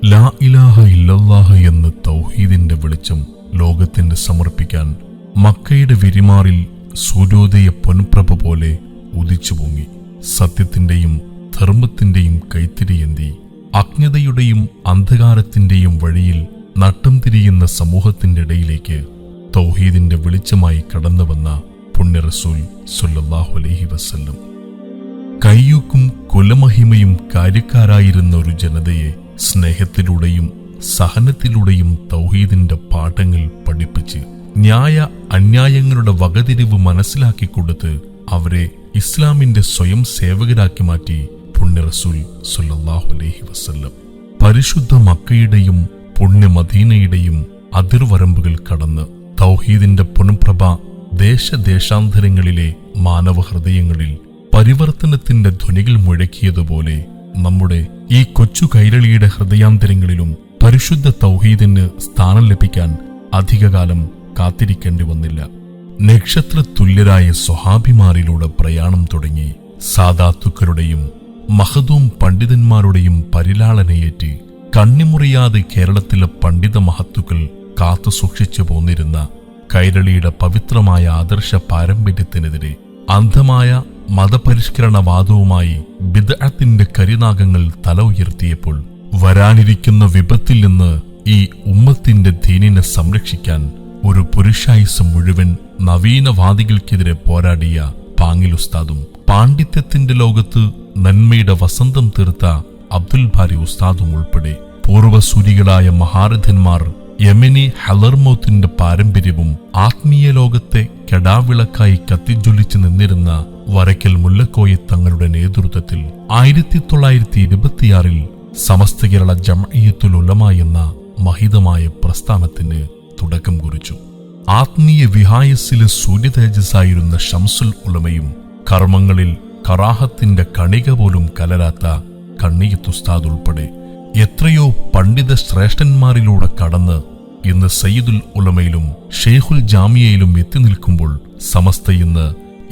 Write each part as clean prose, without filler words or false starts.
ലാ ഇലാഹ ഇല്ലല്ലാഹ് എന്ന തൗഹീദിന്റെ വെളിച്ചം ലോകത്തിന് സമർപ്പിക്കാൻ മക്കയുടെ വിരിമാറിൽ സൂര്യോദയ പൊൻപ്രഭ പോലെ ഉദിച്ചു പൊങ്ങി. സത്യത്തിന്റെയും ധർമ്മത്തിന്റെയും കൈത്തിരിയേന്തി അജ്ഞതയുടെയും അന്ധകാരത്തിന്റെയും വഴിയിൽ നട്ടം തിരിയുന്ന സമൂഹത്തിന്റെ ഇടയിലേക്ക് തൗഹീദിന്റെ വെളിച്ചമായി കടന്നുവന്ന പുണ്യ റസൂൽ സ്വല്ലല്ലാഹു അലൈഹി വസല്ലം കയ്യൂക്കും കുലമഹിമയും കാര്യക്കാരായിരുന്ന ഒരു ജനതയെ സ്നേഹത്തിലൂടെയും സഹനത്തിലൂടെയും തൗഹീദിന്റെ പാഠങ്ങൾ പഠിപ്പിച്ച് ന്യായ അന്യായങ്ങളുടെ വകതിരിവ് മനസ്സിലാക്കിക്കൊടുത്ത് അവരെ ഇസ്ലാമിന്റെ സ്വയം സേവകരാക്കി മാറ്റി പുണ്യ റസൂൽ സ്വല്ലല്ലാഹു അലൈഹി വസല്ലം. പരിശുദ്ധ മക്കയുടെയും പുണ്യ മദീനയുടെയും അതിർവരമ്പുകൾ കടന്ന് തൗഹീദിന്റെ പൊൻപ്രഭ ദേശദേശാന്തരങ്ങളിലെ മാനവ ഹൃദയങ്ങളിൽ പരിവർത്തനത്തിന്റെ ധ്വനികൾ മുഴക്കിയതുപോലെ നമ്മുടെ ഈ കൊച്ചു കൈരളിയുടെ ഹൃദയാന്തരങ്ങളിലും പരിശുദ്ധ തൗഹീദിന് സ്ഥാനം ലഭിക്കാൻ അധികകാലം കാത്തിരിക്കേണ്ടി വന്നില്ല. നക്ഷത്ര തുല്യരായ സ്വഹാബിമാരിലൂടെ പ്രയാണം തുടങ്ങി സാദാത്തുക്കളുടെയും മഹദൂം പണ്ഡിതന്മാരുടെയും പരിലാളനയേറ്റ് കണ്ണിമുറിയാതെ കേരളത്തിലെ പണ്ഡിത മഹത്തുക്കൾ കാത്തു സൂക്ഷിച്ചു പോന്നിരുന്ന കൈരളിയുടെ പവിത്രമായ ആദർശ പാരമ്പര്യത്തിനെതിരെ അന്ധമായ മതപരിഷ്കരണവാദവുമായി ബിദ്അത്തിന്റെ കരിനാഗങ്ങൾ തല ഉയർത്തിയപ്പോൾ വരാനിരിക്കുന്ന വിപത്തിൽ നിന്ന് ഈ ഉമ്മത്തിന്റെ ദീനിനെ സംരക്ഷിക്കാൻ ഒരു പുരുഷായുസ് മുഴുവൻ നവീനവാദികൾക്കെതിരെ പോരാടിയ പാങ്ങിൽ ഉസ്താദും പാണ്ഡിത്യത്തിന്റെ ലോകത്ത് നന്മയുടെ വസന്തം തീർത്ത അബ്ദുൽ ബാരി ഉസ്താദും ഉൾപ്പെടെ പൂർവസൂരികളായ മഹാരഥന്മാർ യമനി ഹലർമൗത്തിന്റെ പാരമ്പര്യവും ആത്മീയ ലോകത്തെ കെടാവിളക്കായി കത്തിജ്വലിച്ചു നിന്നിരുന്ന വരക്കൽ മുല്ലക്കോയ തങ്ങളുടെ നേതൃത്വത്തിൽ 1926 സമസ്ത കേരള ജംഇയ്യത്തുൽ ഉലമ എന്ന മഹിതമായ പ്രസ്ഥാനത്തിന് തുടക്കം കുറിച്ചു. ആത്മീയ വിഹായസിലെ സൂര്യതേജസ്സായിരുന്ന ഷംസുൽ ഉലമയും കർമ്മങ്ങളിൽ കറാഹത്തിന്റെ കണിക പോലും കലരാത്ത കണ്ണിയത്ത് ഉസ്താദ് ഉൾപ്പെടെ എത്രയോ പണ്ഡിത ശ്രേഷ്ഠന്മാരിലൂടെ കടന്ന് ഇന്ന് സയ്യിദുൽ ഉലമയിലും ഷെയ്ഖുൽ ജാമിയയിലും എത്തി നിൽക്കുമ്പോൾ സമസ്ത ഇന്ന്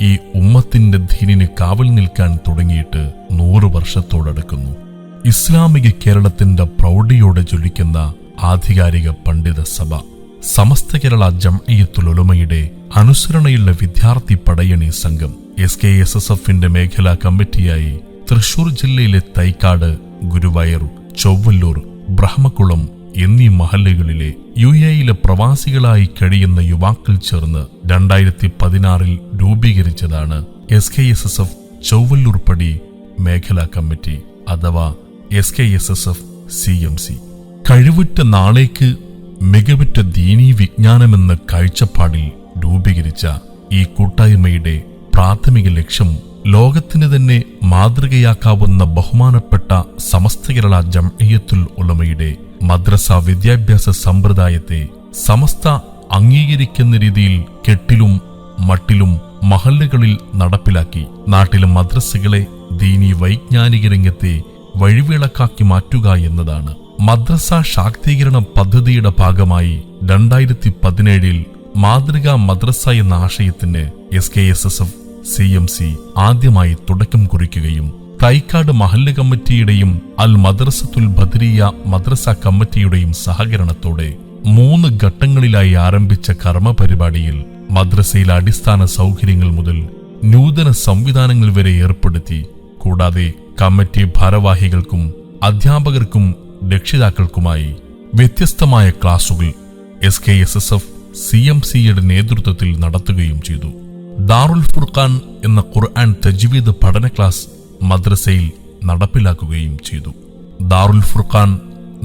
ഈ ഉമ്മത്തിന്റെ ദീനിന് കാവൽ നിൽക്കാൻ തുടങ്ങിയിട്ട് 100 വർഷത്തോടടുക്കുന്നു. ഇസ്ലാമിക കേരളത്തിന്റെ പ്രൗഢിയോടെ ജ്വലിക്കുന്ന ആധികാരിക പണ്ഡിത സഭ സമസ്ത കേരള ജംഇയ്യത്തുൽ ഉലമയുടെ അനുസരണയുള്ള വിദ്യാർത്ഥി പടയണി സംഘം SKSSFന്റെ മേഖലാ കമ്മിറ്റിയായി തൃശൂർ ജില്ലയിലെ തൈക്കാട്, ഗുരുവായൂർ, ചൊവ്വല്ലൂർ, ബ്രഹ്മകുളം എന്നീ മഹല്ലകളിലെ UAE പ്രവാസികളായി കഴിയുന്ന യുവാക്കൾ ചേർന്ന് 2016 രൂപീകരിച്ചതാണ് SKSSF ചൊവ്വല്ലൂർ പടി മേഖലാ കമ്മിറ്റി അഥവാ SKSSF CMC. കഴിവുറ്റ നാളേക്ക് മികവുറ്റ ദീനീ വിജ്ഞാനമെന്ന കാഴ്ചപ്പാടിൽ രൂപീകരിച്ച ഈ കൂട്ടായ്മയുടെ പ്രാഥമിക ലക്ഷ്യം ലോകത്തിന് തന്നെ മാതൃകയാക്കാവുന്ന ബഹുമാനപ്പെട്ട സമസ്ത കേരള ജംഇയ്യത്തുൽ ഉലമയുടെ മദ്രസ വിദ്യാഭ്യാസ സമ്പ്രദായത്തെ സമസ്ത അംഗീകരിക്കുന്ന രീതിയിൽ കെട്ടിലും മട്ടിലും മഹല്ലുകളിൽ നടപ്പിലാക്കി നാട്ടിലെ മദ്രസകളെ ദീനീ വൈജ്ഞാനിക രംഗത്തെ വഴിവിളക്കാക്കി മാറ്റുക എന്നതാണ്. മദ്രസ ശാക്തീകരണ പദ്ധതിയുടെ ഭാഗമായി 2017 മാതൃകാ മദ്രസ എന്ന ആശയത്തിന് SKSSF CMC ആദ്യമായി തുടക്കം കുറിക്കുകയും തൈക്കാട് മഹല്ല് കമ്മിറ്റിയുടെയും അൽ മദ്രസത്തുൽ ബദരിയ മദ്രസ കമ്മിറ്റിയുടെയും സഹകരണത്തോടെ 3 ഘട്ടങ്ങളിലായി ആരംഭിച്ച കർമ്മ പരിപാടിയിൽ മദ്രസയിലെ അടിസ്ഥാന സൗകര്യങ്ങൾ മുതൽ നൂതന സംവിധാനങ്ങൾ വരെ ഏർപ്പെടുത്തി. കൂടാതെ കമ്മിറ്റി ഭാരവാഹികൾക്കും അധ്യാപകർക്കും രക്ഷിതാക്കൾക്കുമായി വ്യത്യസ്തമായ ക്ലാസുകൾ SKSSF CMCയുടെ നേതൃത്വത്തിൽ നടത്തുകയും ചെയ്തു. ദാറുൽ ഫുർഖാൻ എന്ന ഖുർആൻ തജ്വീദ് പഠന ക്ലാസ് മദ്രസയിൽ നടപ്പിലാക്കുകയും ചെയ്തു. ദാറുൽ ഫുർഖാൻ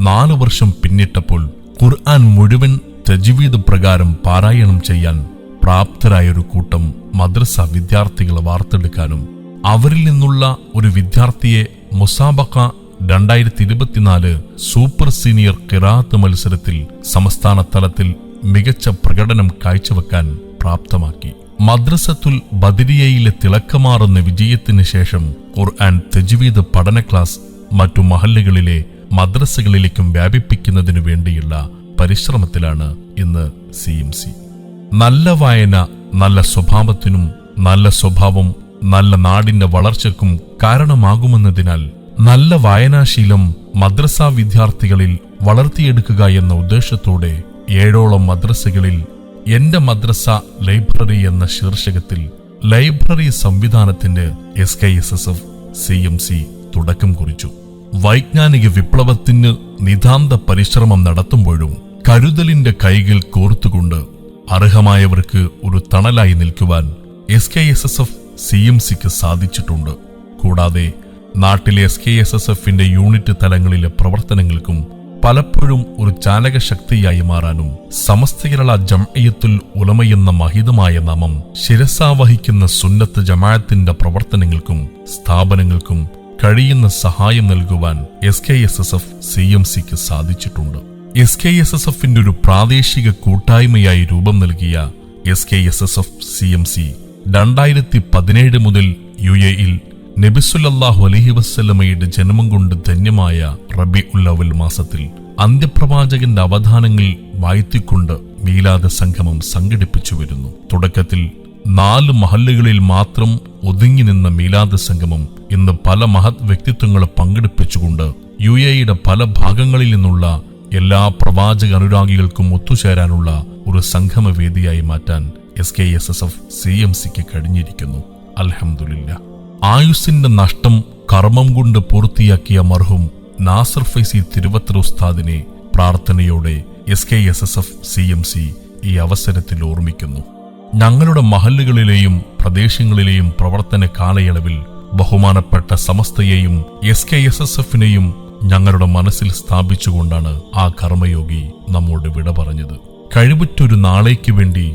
4 വർഷം പിന്നിട്ടപ്പോൾ ഖുർആൻ മുഴുവൻ തജ്വീദ് പ്രകാരം പാരായണം ചെയ്യാൻ പ്രാപ്തരായൊരു കൂട്ടം മദ്രസ വിദ്യാർത്ഥികളെ വാർത്തെടുക്കാനും അവരിൽ നിന്നുള്ള ഒരു വിദ്യാർത്ഥിയെ മുസാബഖ 2024 സൂപ്പർ സീനിയർ ഖിറാഅത്ത് മത്സരത്തിൽ സംസ്ഥാന തലത്തിൽ മികച്ച പ്രകടനം കാഴ്ചവെക്കാൻ പ്രാപ്തമാക്കി. മദ്രസത്തുൽ ബദരിയയിലെ തിളക്കമാറുന്ന വിജയത്തിന് ശേഷം ഖുർആൻ തജ്വീദ് പഠന ക്ലാസ് മറ്റു മഹല്ലുകളിലെ മദ്രസകളിലേക്കും വ്യാപിപ്പിക്കുന്നതിനു വേണ്ടിയുള്ള പരിശ്രമത്തിലാണ് ഇന്ന് CMC. നല്ല വായന നല്ല സ്വഭാവത്തിനും നല്ല സ്വഭാവം നല്ല നാടിന്റെ വളർച്ചയ്ക്കും കാരണമാകുമെന്നതിനാൽ നല്ല വായനാശീലം മദ്രസ വിദ്യാർത്ഥികളിൽ വളർത്തിയെടുക്കുക എന്ന ഉദ്ദേശത്തോടെ 7ഓളം മദ്രസകളിൽ എന്റെ മദ്രസ ലൈബ്രറി എന്ന ശീർഷകത്തിൽ ലൈബ്രറി സംവിധാനത്തിന് SKSSF CMC തുടക്കം കുറിച്ചു. വൈജ്ഞാനിക വിപ്ലവത്തിന് നിതാന്ത പരിശ്രമം നടത്തുമ്പോഴും കരുതലിന്റെ കൈകൾ കോർത്തുകൊണ്ട് അർഹമായവർക്ക് ഒരു തണലായി നിൽക്കുവാൻ SKSSF CMCക്ക് സാധിച്ചിട്ടുണ്ട്. കൂടാതെ നാട്ടിലെ SKSSFന്റെ യൂണിറ്റ് തലങ്ങളിലെ പ്രവർത്തനങ്ങൾക്കും പലപ്പോഴും ഒരു ചാലകശക്തിയായി മാറാനും സമസ്ത കേരള ജംഇയ്യത്തുൽ ഉലമയെന്ന മഹിതമായ നാമം ശിരസാവഹിക്കുന്ന സുന്നത്ത് ജമാഅത്തിന്റെ പ്രവർത്തനങ്ങൾക്കും സ്ഥാപനങ്ങൾക്കും കഴിയുന്ന സഹായം നൽകുവാൻ SKSSF CMCക്ക് സാധിച്ചിട്ടുണ്ട്. SKSSFന്റെ ഒരു പ്രാദേശിക കൂട്ടായ്മയായി രൂപം നൽകിയ SKSSF CMC 2017 മുതൽ UAE-ൽ നബി സല്ലല്ലാഹു അലൈഹി വസല്ലമയുടെ ജന്മം കൊണ്ട് ധന്യമായ റബീഉൽ അവ്വൽ മാസത്തിൽ അന്ത്യപ്രവാചകന്റെ അവധാനങ്ങൾ വാഴ്ത്തിക്കൊണ്ട് മീലാദ് സംഗമം സംഘടിപ്പിച്ചു വരുന്നു. തുടക്കത്തിൽ 4 മഹല്ലുകളിൽ മാത്രം ഒതുങ്ങി നിന്ന മീലാദ് സംഗമം ഇന്ന് പല മഹത് വ്യക്തിത്വങ്ങളെ പങ്കെടുപ്പിച്ചുകൊണ്ട് UAE-യുടെ പല ഭാഗങ്ങളിൽ നിന്നുള്ള എല്ലാ പ്രവാചക അനുരാഗികൾക്കും ഒത്തുചേരാനുള്ള ഒരു സംഗമവേദിയായി മാറ്റാൻ SKSSF CMCക്ക് കഴിഞ്ഞിരിക്കുന്നു. അൽഹംദുലില്ലാഹ്. ആയുസ്സിന്റെ നഷ്ടം കർമ്മം കൊണ്ട് പൂർത്തിയാക്കിയ മർഹൂം നാസർ ഫൈസി തിരുവത്ര ഉസ്താദിനെ പ്രാർത്ഥനയോടെ SKSSF CMC ഈ അവസരത്തിൽ ഓർമ്മിക്കുന്നു. ഞങ്ങളുടെ മഹല്ലുകളിലെയും പ്രദേശങ്ങളിലെയും പ്രവർത്തന കാലയളവിൽ ബഹുമാനപ്പെട്ട സമസ്തയെയും SKSSFനെയും ഞങ്ങളുടെ മനസ്സിൽ സ്ഥാപിച്ചുകൊണ്ടാണ് ആ കർമ്മയോഗി നമ്മോട് വിട പറഞ്ഞത്. കഴിവുറ്റൊരു നാളേക്ക് വേണ്ടി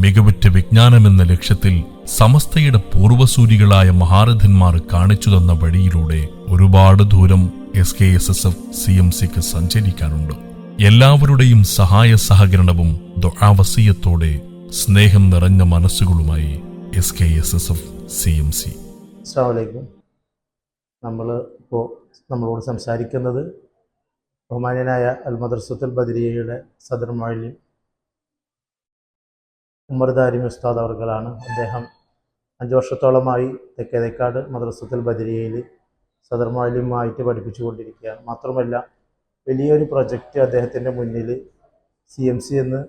മികവുറ്റ വിജ്ഞാനമെന്ന ലക്ഷ്യത്തിൽ സമസ്തയുടെ പൂർവസൂരികളായ മഹാരഥന്മാർ കാണിച്ചു തന്ന വഴിയിലൂടെ ഒരുപാട് ദൂരം SKSSF CMCക്ക് സഞ്ചരിക്കാനുണ്ട്. എല്ലാവരുടെയും സഹായ സഹകരണവും ദുആവസിയത്തോടെ സ്നേഹം നിറഞ്ഞ മനസ്സുകളുമായി SKSSF CMC. അസ്സലാമു അലൈക്കും. നമ്മളോട് സംസാരിക്കുന്നത് ബഹുമാന്യനായ അൽ മദ്രസത്തുൽ ബദരിയയുടെ സദർ മുഅല്ലിം ഉമർ ദാരിമി ഉസ്താദ് അവർകളാണ്. അദ്ദേഹം 5 വർഷത്തോളമായി തെക്കേതേക്കാട് മദ്രസത്തുൽ ബദരിയയിൽ സദർ മുഅല്ലിമായിട്ട് പഠിപ്പിച്ചുകൊണ്ടിരിക്കുകയാണ്. മാത്രമല്ല വലിയൊരു പ്രൊജക്റ്റ് അദ്ദേഹത്തിൻ്റെ മുന്നിൽ CMC എന്ന്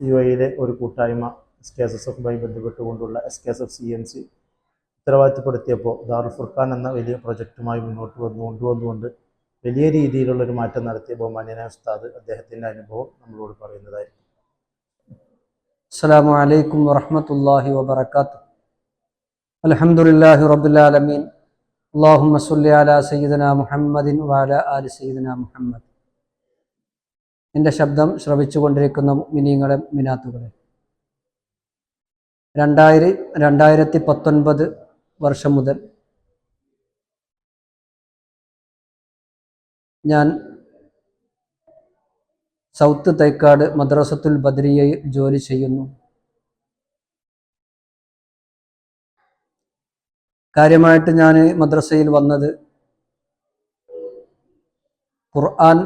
UAE-യിലെ ഒരു കൂട്ടായ്മ SKSSFുമായി ബന്ധപ്പെട്ടുകൊണ്ടുള്ള SKSSF CMC ഉത്തരവാദിത്തപ്പെടുത്തിയപ്പോൾ ദാറുൽ ഫുർഖാൻ എന്ന വലിയ പ്രൊജക്റ്റുമായി മുന്നോട്ട് കൊണ്ടുവന്നുകൊണ്ട് വലിയ രീതിയിലുള്ളൊരു മാറ്റം നടത്തിയ ബഹുമാന്യനായ ഉസ്താദ് അദ്ദേഹത്തിൻ്റെ അനുഭവം നമ്മളോട് പറയുന്നതായിരിക്കും. അസ്സലാമു അലൈക്കും വറഹ്മത്തുള്ളാഹി വബറകാതുഹു. അൽഹംദുലില്ലാഹി റബ്ബിൽ ആലമീൻ. അല്ലാഹുമ്മ സ്വല്ലി അലാ സയ്യിദിനാ മുഹമ്മദിൻ വഅലാ ആലി സയ്യിദിനാ മുഹമ്മദ്. എൻ്റെ ശബ്ദം ശ്രവിച്ചുകൊണ്ടിരിക്കുന്ന മുഅ്മിനീങ്ങളെ മുഅ്മിനാത്തുകളെ, 2019 വർഷം മുതൽ ഞാൻ സൗത്ത് തൈക്കാട് മദ്രസത്തുൽ ബദരിയയിൽ ജോലി ചെയ്യുന്നു. കാര്യമായിട്ട് ഞാൻ മദ്രസയിൽ വന്നത് ഖുർആൻ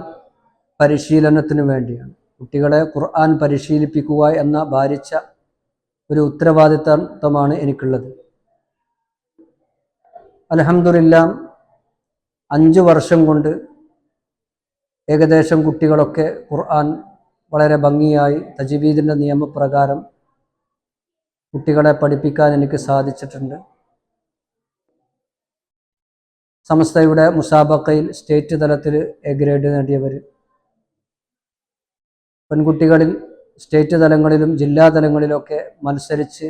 പരിശീലനത്തിനു വേണ്ടിയാണ്. കുട്ടികളെ ഖുർആൻ പരിശീലിപ്പിക്കുക എന്ന ഭാരിച്ച ഒരു ഉത്തരവാദിത്തമാണ് എനിക്കുള്ളത്. അൽഹംദുലില്ലാഹ് 5 വർഷം കൊണ്ട് ഏകദേശം കുട്ടികളൊക്കെ ഖുർആൻ വളരെ ഭംഗിയായി തജ്വീദിൻ്റെ നിയമപ്രകാരം കുട്ടികളെ പഠിപ്പിക്കാൻ എനിക്ക് സാധിച്ചിട്ടുണ്ട്. സമസ്തയുടെ മുസാബക്കയിൽ സ്റ്റേറ്റ് തലത്തിൽ എ ഗ്രേഡ് നേടിയവർ, പെൺകുട്ടികളിൽ സ്റ്റേറ്റ് തലങ്ങളിലും ജില്ലാ തലങ്ങളിലൊക്കെ മത്സരിച്ച്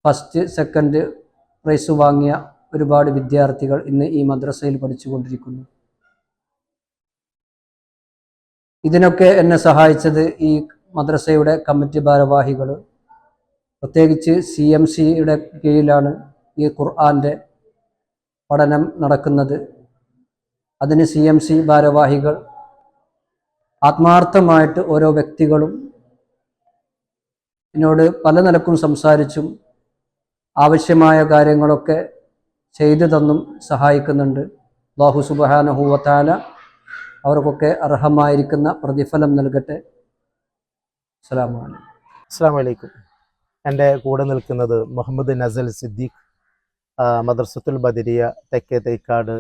ഫസ്റ്റ് സെക്കൻഡ് പ്രൈസ് വാങ്ങിയ ഒരുപാട് വിദ്യാർത്ഥികൾ ഇന്ന് ഈ മദ്രസയിൽ പഠിച്ചുകൊണ്ടിരിക്കുന്നു. ഇതിനൊക്കെ എന്നെ സഹായിച്ചത് ഈ മദ്രസയുടെ കമ്മിറ്റി ഭാരവാഹികൾ, പ്രത്യേകിച്ച് CMCയുടെ കീഴിലാണ് ഈ ഖുർആൻ്റെ പഠനം നടക്കുന്നത്. അതിന് CMC ഭാരവാഹികൾ ആത്മാർത്ഥമായിട്ട് ഓരോ വ്യക്തികളും എന്നോട് പല നിലക്കും സംസാരിച്ചും ആവശ്യമായ കാര്യങ്ങളൊക്കെ ചെയ്തു തന്നും സഹായിക്കുന്നുണ്ട്. അല്ലാഹു സുബ്ഹാനഹു വ തആല അവർക്കൊക്കെ അർഹമായിരിക്കുന്ന പ്രതിഫലം നൽകട്ടെ. അസ്സലാമു അലൈക്കും. എൻ്റെ കൂടെ നിൽക്കുന്നത് മുഹമ്മദ് നസൽ സിദ്ദീഖ് മദ്രസത്തുൽ ബദരിയ തെക്കേ തൈക്കാട്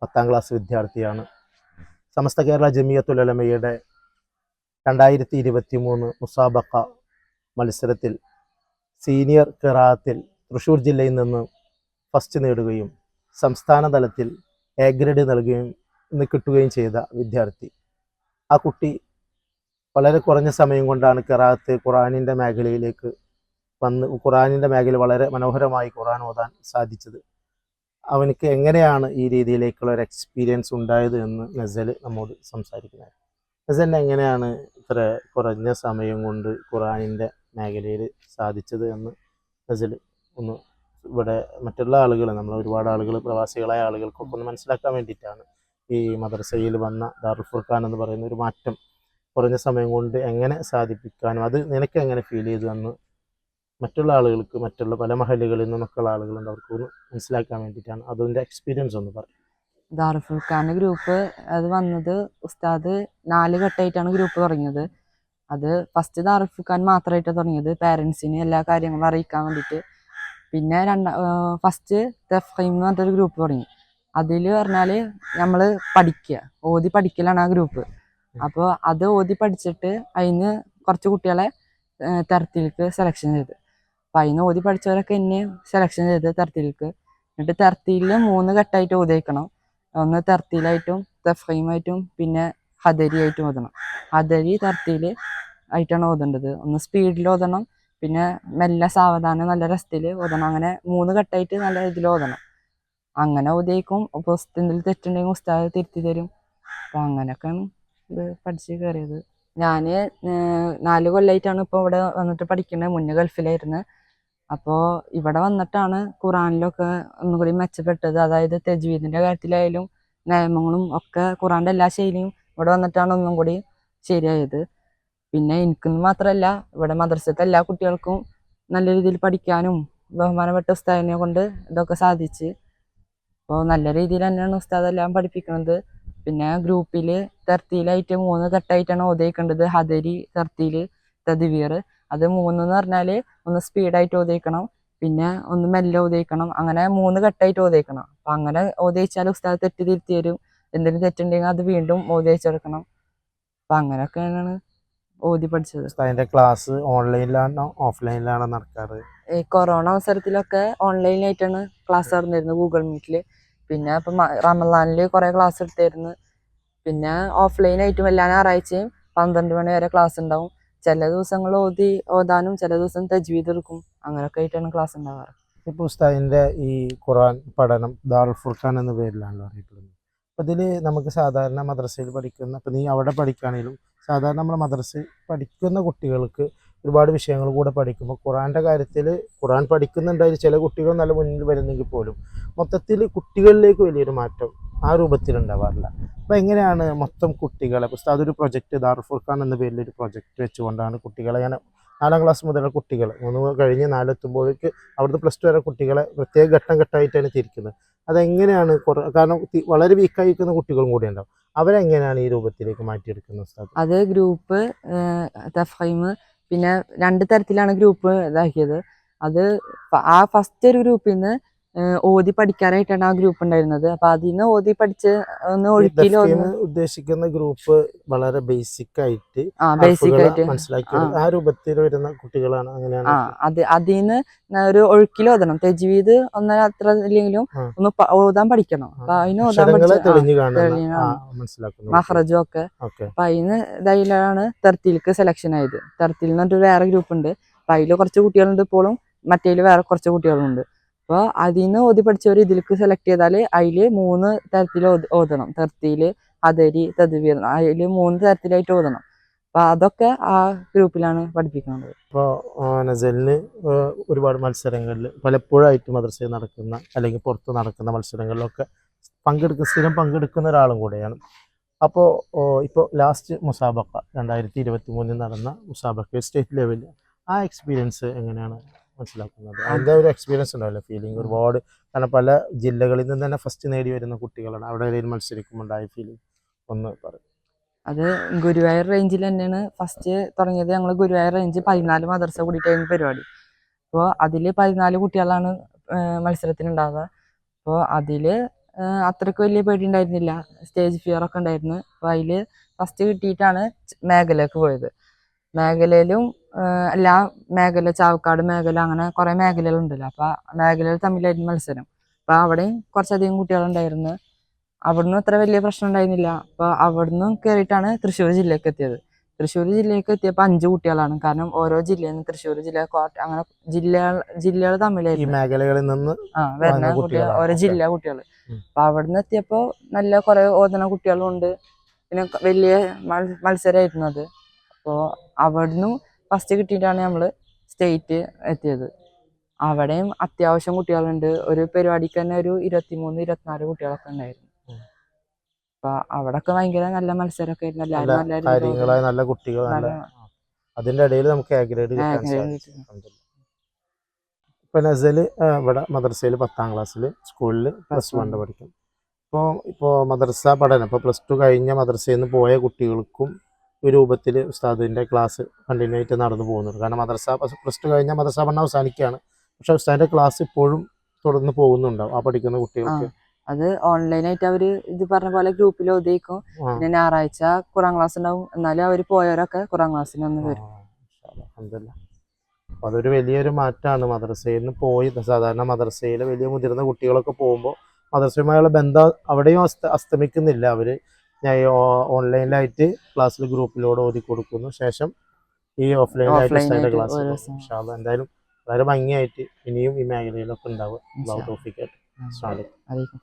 10ാം ക്ലാസ് വിദ്യാർത്ഥിയാണ്. സമസ്ത കേരള ജമിയത്തുൽ ഉലമയുടെ 2023 മുസാബക്ക മത്സരത്തിൽ സീനിയർ ഖിറാഅത്തിൽ തൃശ്ശൂർ ജില്ലയിൽ നിന്ന് ഫസ്റ്റ് നേടുകയും സംസ്ഥാന തലത്തിൽ എ ഗ്രേഡ് നൽകുകയും കിട്ടുകയും ചെയ്ത വിദ്യാർത്ഥി. ആ കുട്ടി വളരെ കുറഞ്ഞ സമയം കൊണ്ടാണ് ഖിറാഅത്ത് ഖുർആനിൻ്റെ മേഖലയിലേക്ക് വന്ന് ഖുർആനിൻ്റെ മേഖല വളരെ മനോഹരമായി ഖുർആൻ ഓതാൻ സാധിച്ചത്. അവനക്ക് എങ്ങനെയാണ് ഈ രീതിയിലേക്കുള്ള ഒരു എക്സ്പീരിയൻസ് ഉണ്ടായത് എന്ന് നസൽ നമ്മോട് സംസാരിക്കുന്നത്. നസലിന് എങ്ങനെയാണ് ഇത്ര കുറഞ്ഞ സമയം കൊണ്ട് ഖുർആനിൻ്റെ മേഖലയിൽ സാധിച്ചത് എന്ന് നസൽ ഒന്ന് ഇവിടെ മറ്റുള്ള ആളുകൾ, നമ്മൾ ഒരുപാട് ആളുകൾ, പ്രവാസികളായ ആളുകൾക്കൊക്കെ ഒന്ന് മനസ്സിലാക്കാൻ വേണ്ടിയിട്ടാണ് ഈ മദ്രസയിൽ വന്ന ദാറുൽ ഫുർഖാൻ എന്ന് പറയുന്ന ഒരു മാറ്റം കുറഞ്ഞ സമയം കൊണ്ട് എങ്ങനെ സാധിപ്പിക്കാനും അത് നിനക്ക് എങ്ങനെ ഫീൽ ചെയ്തു എന്ന് മറ്റുള്ള ആളുകൾക്ക്, മറ്റുള്ള പല മഹലുകളിൽ നിന്നൊക്കെയുള്ള ആളുകളുണ്ട്, അവർക്കൊന്ന് മനസ്സിലാക്കാൻ വേണ്ടിയിട്ടാണ്. അതിൻ്റെ എക്സ്പീരിയൻസ് ഒന്ന് പറയും. ദാറുൽ ഫുർഖാൻ്റെ ഗ്രൂപ്പ് അത് വന്നത് ഉസ്താദ് 4 ഘട്ടമായിട്ടാണ് ഗ്രൂപ്പ് തുടങ്ങിയത്. അത് ഫസ്റ്റ് ദാറുൽ ഫുർഖാൻ മാത്രമായിട്ടാണ് തുടങ്ങിയത്, പാരൻസിന് എല്ലാ കാര്യങ്ങളും അറിയിക്കാൻ വേണ്ടിയിട്ട്. പിന്നെ ഫസ്റ്റ് തഫ്ഹീം എന്ന് പറഞ്ഞൊരു ഗ്രൂപ്പ് തുടങ്ങി. അതിൽ പറഞ്ഞാൽ നമ്മൾ പഠിക്കുക, ഓതി പഠിക്കലാണ് ആ ഗ്രൂപ്പ്. അപ്പോൾ അത് ഓതി പഠിച്ചിട്ട് അതിന് കുറച്ച് കുട്ടികളെ തെർത്തിയിലേക്ക് സെലക്ഷൻ ചെയ്ത്. അപ്പം അതിന് ഓതി പഠിച്ചവരൊക്കെ എന്നെ സെലക്ഷൻ ചെയ്ത് തെർത്തിയിലേക്ക്. എന്നിട്ട് തെർത്തിയിൽ 3 ഘട്ടമായിട്ട് ഓതിക്കണം. ഒന്ന് തെർത്തിയിലായിട്ടും തഫ്ഹീമായിട്ടും പിന്നെ ഹദരി ആയിട്ടും ഓതണം. ഹദരി തെർത്തിയിൽ ആയിട്ടാണ് ഓതേണ്ടത്. ഒന്ന് സ്പീഡിൽ ഓതണം, പിന്നെ മെല്ലെ സാവധാനം നല്ല രസത്തിൽ ഓതണം. അങ്ങനെ 3 ഘട്ടമായിട്ട് നല്ല ഇതിൽ ഓതണം. അങ്ങനെ ഓതിയേക്കും. അപ്പോൾ എന്തെങ്കിലും തെറ്റുണ്ടെങ്കിൽ ഉസ്താദ് തിരുത്തി തരും. അപ്പോൾ അങ്ങനെയൊക്കെയാണ് ഇത് പഠിച്ച് കയറിയത്. ഞാൻ 4 കൊല്ലമായിട്ടാണ് ഇപ്പോൾ ഇവിടെ വന്നിട്ട് പഠിക്കുന്നത്. മുന്നേ ഗൾഫിലായിരുന്നു. അപ്പോൾ ഇവിടെ വന്നിട്ടാണ് ഖുറാനിലൊക്കെ ഒന്നുകൂടി മെച്ചപ്പെട്ടത്. അതായത് തജ്വീദിൻ്റെ കാര്യത്തിലായാലും നിയമങ്ങളും ഒക്കെ ഖുറാൻ്റെ എല്ലാ ശൈലിയും ഇവിടെ വന്നിട്ടാണ് ഒന്നും കൂടി ശരിയായത്. പിന്നെ എനിക്കൊന്നും മാത്രമല്ല, ഇവിടെ മദ്രസത്തെ എല്ലാ കുട്ടികൾക്കും നല്ല രീതിയിൽ പഠിക്കാനും ബഹുമാനപ്പെട്ട ഉസ്താദിനെ കൊണ്ട് ഇതൊക്കെ സാധിച്ച്. അപ്പോൾ നല്ല രീതിയിൽ തന്നെയാണ് ഉസ്താദ് എല്ലാം പഠിപ്പിക്കുന്നത്. പിന്നെ ഗ്രൂപ്പിൽ തെർത്തിയിലായിട്ട് 3 ഘട്ടമായിട്ടാണ് ഓതിയേക്കേണ്ടത്. ഹദരി, തെർത്തിയിൽ, തദ്വീർ. അത് 3 എന്ന് പറഞ്ഞാൽ ഒന്ന് സ്പീഡായിട്ട് ഓതിയേക്കണം, പിന്നെ ഒന്ന് മെല്ലെ ഓതിയേക്കണം. അങ്ങനെ 3 ഘട്ടമായിട്ട് ഓതിയേക്കണം. അപ്പം അങ്ങനെ ഓതിച്ചാൽ ഉസ്താദ് തെറ്റ് തിരുത്തി തരും. എന്തെങ്കിലും തെറ്റുണ്ടെങ്കിൽ അത് വീണ്ടും ഓതിച്ചെടുക്കണം. അപ്പം അങ്ങനെയൊക്കെയാണ് ഓതി പഠിച്ചത്. അതിൻ്റെ ക്ലാസ് ഓൺലൈനിലാണോ ഓഫ്ലൈനിലാണോ നടക്കാറ്? ഈ കൊറോണ അവസരത്തിലൊക്കെ ഓൺലൈനിലായിട്ടാണ് ക്ലാസ് നടന്നിരുന്നത്, ഗൂഗിൾ മീറ്റിൽ. പിന്നെ ഇപ്പം റമദാനിൽ കുറേ ക്ലാസ് എടുത്തായിരുന്നു. പിന്നെ ഓഫ്ലൈനായിട്ടും എല്ലാ ഞായറാഴ്ചയും 12 മണി വരെ ക്ലാസ് ഉണ്ടാവും. ചില ദിവസങ്ങൾ ഓതാനും ചില ദിവസം തജ്വീദ് എടുക്കും. അങ്ങനെയൊക്കെ ആയിട്ടാണ് ക്ലാസ് ഉണ്ടാവാറ്. ഇപ്പോൾ ഉസ്താദിൻ്റെ ഈ ഖുർആൻ പഠനം ദാറുൽ ഫുർഖാൻ എന്ന പേരിലാണല്ലോ അറിയപ്പെടുന്നത്. അപ്പോൾ ഇതിൽ നമുക്ക് സാധാരണ മദ്രസയിൽ പഠിക്കുന്ന, ഇപ്പോൾ നീ അവിടെ പഠിക്കുകയാണെങ്കിലും സാധാരണ നമ്മൾ മദ്രസയിൽ പഠിക്കുന്ന കുട്ടികൾക്ക് ഒരുപാട് വിഷയങ്ങൾ കൂടെ പഠിക്കുമ്പോൾ ഖുർആൻ്റെ കാര്യത്തിൽ ഖുർആൻ പഠിക്കുന്നുണ്ടായാലും ചില കുട്ടികൾ നല്ല മുന്നിൽ വരുന്നെങ്കിൽ പോലും മൊത്തത്തിൽ കുട്ടികളിലേക്ക് വലിയൊരു മാറ്റം ആ രൂപത്തിലുണ്ടാവാറില്ല. അപ്പോൾ എങ്ങനെയാണ് മൊത്തം കുട്ടികളെ, ഉസ്താദ് ഒരു പ്രൊജക്റ്റ് ദാറുൽ ഫുർഖാൻ എന്ന പേരിൽ ഒരു പ്രൊജക്റ്റ് വെച്ചുകൊണ്ടാണ് കുട്ടികളെ, ഞാൻ 4ാം ക്ലാസ് മുതലുള്ള കുട്ടികൾ 3 കഴിഞ്ഞ് 4 എത്തുമ്പോഴേക്ക് അവിടുത്തെ +2 വരെ കുട്ടികളെ പ്രത്യേക ഘട്ടമായിട്ടാണ് തിരിക്കുന്നത്. അതെങ്ങനെയാണ് കാരണം വളരെ വീക്കായി നിൽക്കുന്ന കുട്ടികളും കൂടി ഉണ്ടാവും. അവരെങ്ങനെയാണ് ഈ രൂപത്തിലേക്ക് മാറ്റിയെടുക്കുന്നത് ഉസ്താദ്? അത് ഗ്രൂപ്പ് തഫ്ഹീം പിന്നെ 2 തരത്തിലാണ് ഗ്രൂപ്പ് ഇതാക്കിയത്. അത് ആ ഫസ്റ്റ് ഒരു ഗ്രൂപ്പിൽ നിന്ന് ഓതി പഠിക്കാനായിട്ടാണ് ആ ഗ്രൂപ്പ് ഉണ്ടായിരുന്നത്. അപ്പൊ അതിന്ന് ഓതി പഠിച്ച് ഒന്ന് ഒഴുക്കിലോ ഉദ്ദേശിക്കുന്ന ഗ്രൂപ്പ് വളരെ ബേസിക് ആയിട്ട് മനസ്സിലാക്കി ആ രൂപത്തിൽ വരുന്ന കുട്ടികളാണ്. അങ്ങനെയാണ് അതിന്ന് ഒരു ഒഴുക്കിൽ ഓതണം. തജ്വീദ് ഒന്നും അത്ര ഇല്ലെങ്കിലും ഒന്ന് ഓതാൻ പഠിക്കണം. അപ്പൊ അതിന് മഹ്റജും ഒക്കെ. അപ്പൊ അതിന് ഇതായിലാണ് തെർത്തിയിലേക്ക് സെലക്ഷൻ ആയത്. തെർത്തിൽ എന്ന് പറഞ്ഞിട്ട് വേറെ ഗ്രൂപ്പ് ഉണ്ട്. അപ്പൊ അതിൽ കുറച്ച് കുട്ടികളുണ്ട് ഇപ്പോഴും, മറ്റേതിൽ വേറെ കുറച്ച് കുട്ടികളുണ്ട്. അപ്പോൾ അതിന്ന് ഓതി പഠിച്ചവർ ഇതിലേക്ക് സെലക്ട് ചെയ്താൽ അതിൽ 3 തരത്തിൽ ഓതണം. തെർത്തിയിൽ, ഹദരി, തദ്വീർ, അതിൽ 3 തരത്തിലായിട്ട് ഓതണം. അപ്പോൾ അതൊക്കെ ആ ഗ്രൂപ്പിലാണ് പഠിപ്പിക്കുന്നത്. ഇപ്പോൾ നസലിന് ഒരുപാട് മത്സരങ്ങളിൽ പലപ്പോഴായിട്ട് മദ്രസയിൽ നടക്കുന്ന അല്ലെങ്കിൽ പുറത്ത് നടക്കുന്ന മത്സരങ്ങളിലൊക്കെ സ്ഥിരം പങ്കെടുക്കുന്ന ഒരാളും കൂടെയാണ്. അപ്പോൾ ഇപ്പോൾ ലാസ്റ്റ് മുസാബക്ക 2023 നടന്ന മുസാബക്ക സ്റ്റേറ്റ് ലെവലിൽ ആ എക്സ്പീരിയൻസ് എങ്ങനെയാണ് മനസ്സിലാക്കുന്നത്? അതിൻ്റെ ഒരു എക്സ്പീരിയൻസ് ഉണ്ടാവില്ല, ഫീലിംഗ് ഒരുപാട്. കാരണം പല ജില്ലകളിൽ നിന്ന് തന്നെ ഫസ്റ്റ് നേടി വരുന്ന കുട്ടികളാണ്. അവിടെ ഏതെങ്കിലും മത്സരിക്കുമ്പോൾ ഉണ്ടായ ഫീലിംഗ് ഒന്ന് പറയും. അത് ഗുരുവായൂർ റേഞ്ചിൽ തന്നെയാണ് ഫസ്റ്റ് തുടങ്ങിയത്. ഞങ്ങൾ ഗുരുവായൂർ റേഞ്ച് 14 മദ്രസ കൂടിയിട്ടായിരുന്നു പരിപാടി. അപ്പോൾ അതിൽ 14 കുട്ടികളാണ് മത്സരത്തിന് ഉണ്ടാവുക. അപ്പോൾ അതിൽ അത്രയ്ക്ക് വലിയ പേടി ഉണ്ടായിരുന്നില്ല, സ്റ്റേജ് ഫിയർ ഒക്കെ ഉണ്ടായിരുന്നു. അപ്പോൾ അതിൽ ഫസ്റ്റ് കിട്ടിയിട്ടാണ് മേഖലയ്ക്ക് പോയത്. മേഖലയിലും എല്ലാ മേഖല, ചാവക്കാട് മേഖല, അങ്ങനെ കുറേ മേഖലകളുണ്ടല്ലോ. അപ്പോൾ മേഖലകൾ തമ്മിലായിരുന്നു മത്സരം. അപ്പോൾ അവിടെയും കുറച്ചധികം കുട്ടികളുണ്ടായിരുന്നു. അവിടുന്ന് അത്ര വലിയ പ്രശ്നം ഉണ്ടായിരുന്നില്ല. അപ്പോൾ അവിടുന്ന് കയറിയിട്ടാണ് തൃശ്ശൂർ ജില്ലയ്ക്ക് എത്തിയത്. തൃശ്ശൂർ ജില്ലയ്ക്ക് എത്തിയപ്പോൾ 5 കുട്ടികളാണ്. കാരണം ഓരോ ജില്ലയിൽ നിന്ന്, തൃശ്ശൂർ ജില്ല, അങ്ങനെ ജില്ലകൾ ഈ തമ്മിലായിരുന്നു മേഖലകളിൽ നിന്ന് വരുന്ന കുട്ടികൾ, കുട്ടികളാണ്. ഓരോ ജില്ല കുട്ടികൾ. അപ്പൊ അവിടുന്ന് എത്തിയപ്പോൾ നല്ല കുറെ ഓതുന്ന കുട്ടികളും ഉണ്ട്. പിന്നെ വലിയ മത്സരമായിരുന്നു അത്. അപ്പോൾ അവിടുന്ന് ഫസ്റ്റ് കിട്ടിയിട്ടാണ് നമ്മള് സ്റ്റേറ്റ് എത്തിയത്. അവിടെയും അത്യാവശ്യം കുട്ടികളുണ്ട്. ഒരു പരിപാടിക്ക് തന്നെ ഒരു 23-24 കുട്ടികളൊക്കെ ഉണ്ടായിരുന്നു. അപ്പൊ അവിടൊക്കെ ഭയങ്കര നല്ല മത്സരമൊക്കെ ആയിരുന്നു. എല്ലാവരും നല്ല രീതിയിൽ കാര്യങ്ങളായ നല്ല കുട്ടികൾ, നല്ല അതിന്റെ ഇടയിൽ നമുക്ക് എ ഗ്രേഡ് കിട്ടാൻ grade സാധിച്ചു. ഇപ്പൊ നസൽ ഇവിടെ മദ്രസയിൽ 10ാം ക്ലാസ്സിൽ, സ്കൂളിൽ +1 പഠിക്കും. ഇപ്പോൾ മദ്രസ പഠനം, ഇപ്പോൾ +2 കഴിഞ്ഞ മദ്രസയിൽ നിന്ന് പോയ കുട്ടികൾക്കും ഈ രൂപത്തിൽ ഉസ്താദിന്റെ ക്ലാസ് കണ്ടിന്യൂ ആയിട്ട് നടന്നു പോകുന്നുണ്ട്. കാരണം മദ്രസ +2 കഴിഞ്ഞ മദ്രസ പഠനം അവസാനിക്കുകയാണ്. പക്ഷെ ഉസ്താദിന്റെ ക്ലാസ് ഇപ്പോഴും തുടർന്ന് പോകുന്നുണ്ടാവും ആ പഠിക്കുന്ന കുട്ടികൾക്ക്. അത് ഓൺലൈനായിട്ട് അവര് ഇത് പറഞ്ഞ പോലെ ഗ്രൂപ്പിൽ ഒതുക്കും. പിന്നെ ഞായറാഴ്ച ഖുറാൻ ക്ലാസ് ഉണ്ടാവും. എന്നാലും അവര് പോയവരൊക്കെ ഖുറാൻ ക്ലാസ്സിന് വന്ന് വരും. അപ്പോൾ അതൊരു വലിയൊരു മാറ്റമാണ്. മദ്രസയിൽ നിന്ന് പോയി സാധാരണ മദ്രസയിൽ വലിയ മുതിർന്ന കുട്ടികളൊക്കെ പോകുമ്പോൾ മദ്രസയുമായുള്ള ബന്ധം അവിടെയും അസ്തമിക്കുന്നില്ല. അവർ ഓൺലൈനിലായിട്ട് ക്ലാസ്സിൽ ഗ്രൂപ്പിലൂടെ ഓതി കൊടുക്കുന്നു. ശേഷം ഈ ഓഫ്ലൈനായിട്ട് ക്ലാസ്. എന്തായാലും വളരെ ഭംഗിയായിട്ട് ഇനിയും ഈ മേഖലയിലൊക്കെ ഉണ്ടാവുക. തൗഫീഖ്. അസ്സലാമു അലൈക്കും.